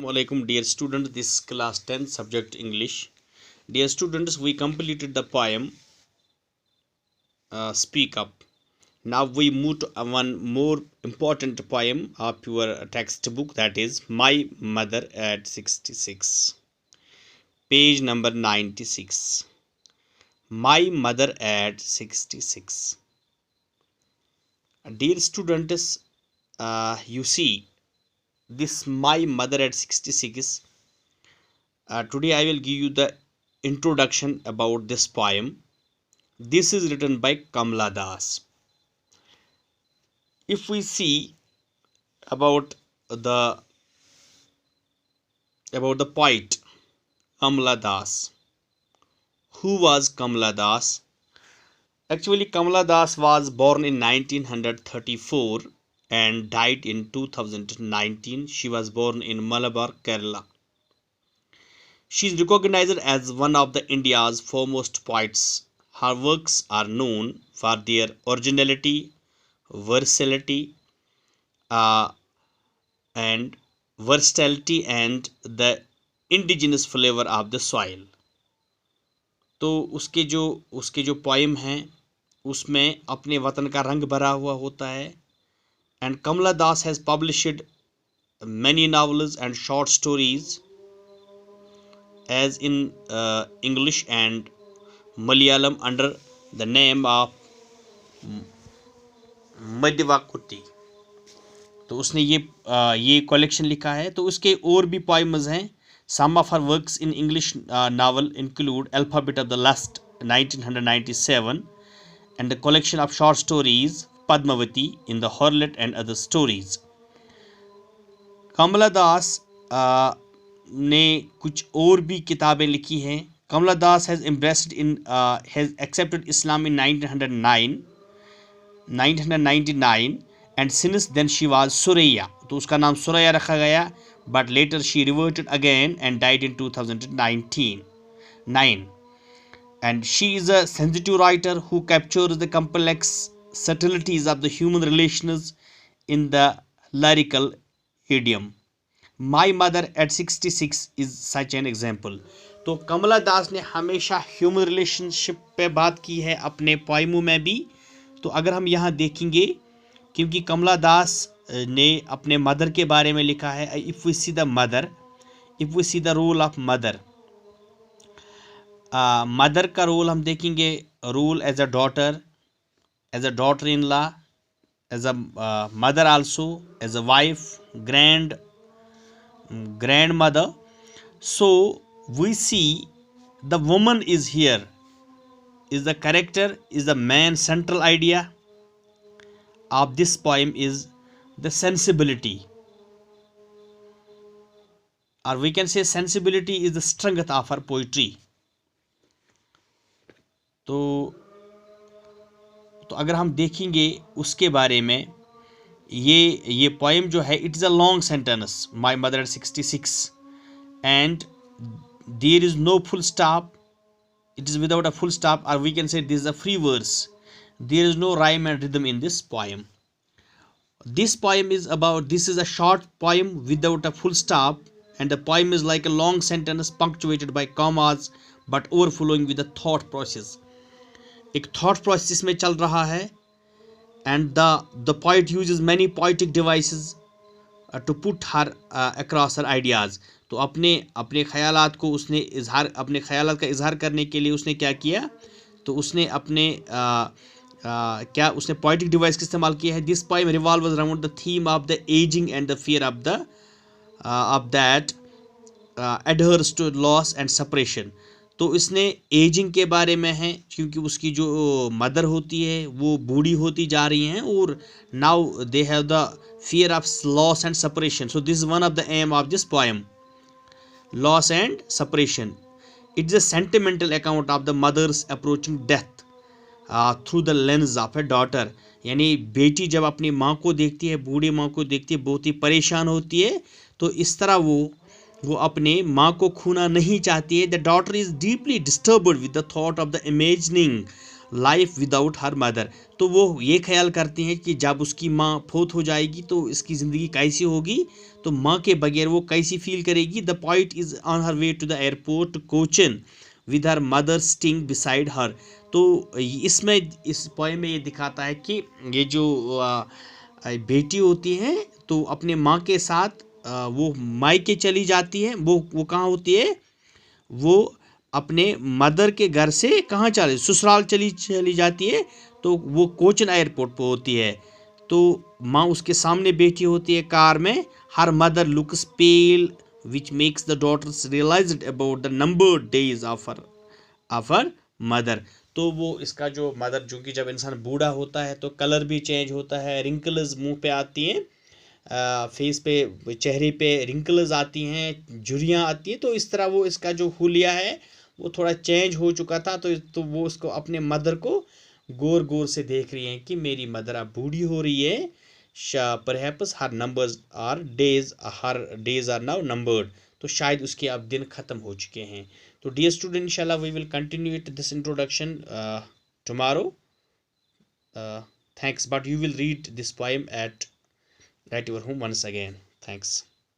Assalamualaikum dear students, this is class 10 subject English. Dear students, we completed the poem Speak Up. Now we move to one more important poem of your textbook, that is My Mother at 66. Page number 96. My Mother at 66. Dear students, you see this My Mother at 66. Today I will give you the introduction about this poem. This is written by Kamala Das. If we see about the poet Kamala Das, who was Kamala Das? Actually, Kamala Das was born in 1934 and died in 2019. She was born in Malabar, Kerala. She is recognized as one of the India's foremost poets. Her works are known for their originality, versatility, and the indigenous flavor of the soil. तो उसके जो poem हैं उसमें अपने वतन का रंग भरा हुआ होता है. And Kamala Das has published many novels and short stories as in English and Malayalam under the name of Madhavakutti. तो उसने ये कलेक्शन लिखा है. तो उसके और भी पोएम्स हैं. Some of her works in English novel include Alphabet of the Lust 1997 and the collection of short stories Padmavati in the Harlot and other stories. Kamala Das ने कुछ और भी किताबें लिखी हैं. Kamala Das has accepted Islam in 1999 and since then she was Suraya. तो उसका नाम सुरैया रखा गया, but later she reverted again and died in 2019. And she is a sensitive writer who captures the complex subtleties of the human relations in the lyrical idiom. My Mother at 66 is such an example. तो कमला दास ने हमेशा human relationship पे बात की है अपने पोएमों में भी. तो अगर हम यहाँ देखेंगे, क्योंकि कमला दास ने अपने मदर के बारे में लिखा है. If we see the mother, if we see the role of mother, mother का रोल हम देखेंगे. Role as a daughter in law, as a mother also, as a wife, grandmother. So we see the woman is here, is the character, is the main central idea of this poem is the sensibility, or we can say sensibility is the strength of her poetry. तो अगर हम देखेंगे उसके बारे में, ये poem जो है, it is a long sentence, my mother eight 66, and there is no full stop. It is without a full stop, or we can say this is a free verse. There is no rhyme and rhythm in this poem. This is a short poem without a full stop, and the poem is like a long sentence punctuated by commas but overflowing with the thought process. एक thought process में चल रहा है, and the poet uses many poetic devices to put her across her ideas. तो अपने ख्यालात को उसने अपने ख्यालात का इजहार करने के लिए उसने क्या किया, तो उसने उसने पोएटिक डिवाइस का इस्तेमाल किया है. This poem revolves around the theme of the ageing and the fear of that adheres to loss and separation. तो इसने एजिंग के बारे में है, क्योंकि उसकी जो मदर होती है वो बूढ़ी होती जा रही हैं, और now they have the fear of loss and separation. So this is one of the aim of this poem, loss and separation. It's a sentimental account of the mother's approaching death through the lens of a daughter. यानी बेटी जब अपनी माँ को देखती है, बूढ़ी माँ को देखती है, बहुत ही परेशान होती है, तो इस तरह वो अपने माँ को खोना नहीं चाहती है. The daughter is deeply disturbed with the thought of the imagining life without her mother. तो वो ये ख्याल करती हैं कि जब उसकी माँ फोत हो जाएगी तो इसकी ज़िंदगी कैसी होगी, तो माँ के बगैर वो कैसी फील करेगी। The poet is on her way to the airport Cochin with her mother sitting beside her. तो इसमें इस पोएम में ये दिखाता है कि ये जो बेटी होती है तो अपने माँ के साथ वो मायके चली जाती है। वो कहाँ होती है, वो अपने मदर के घर से कहाँ चले, ससुराल चली जाती है। तो वो कोचन एयरपोर्ट पर होती है। तो माँ उसके सामने बैठी होती है कार में। Her mother looks pale which makes the daughters realized about the numbered days of her mother. तो वो इसका जो मदर, जो कि जब इंसान बूढ़ा होता है तो कलर भी चेंज होता है, रिंकल्स मुंह पे आती हैं, फेस पे, चेहरे पे रिंकल्स आती हैं, झुर्रियाँ आती हैं। तो इस तरह वो इसका जो हुलिया है वो थोड़ा चेंज हो चुका था। तो वो उसको अपने मदर को गौर गौर से देख रही हैं कि मेरी मदर अब बूढ़ी हो रही है। Perhaps her days are now numbered. तो शायद उसके अब दिन ख़त्म हो चुके हैं। तो डियर स्टूडेंट, इंशाल्लाह we will continue it this introduction tomorrow. Thanks, but you will read this poem at your home once again. Thanks.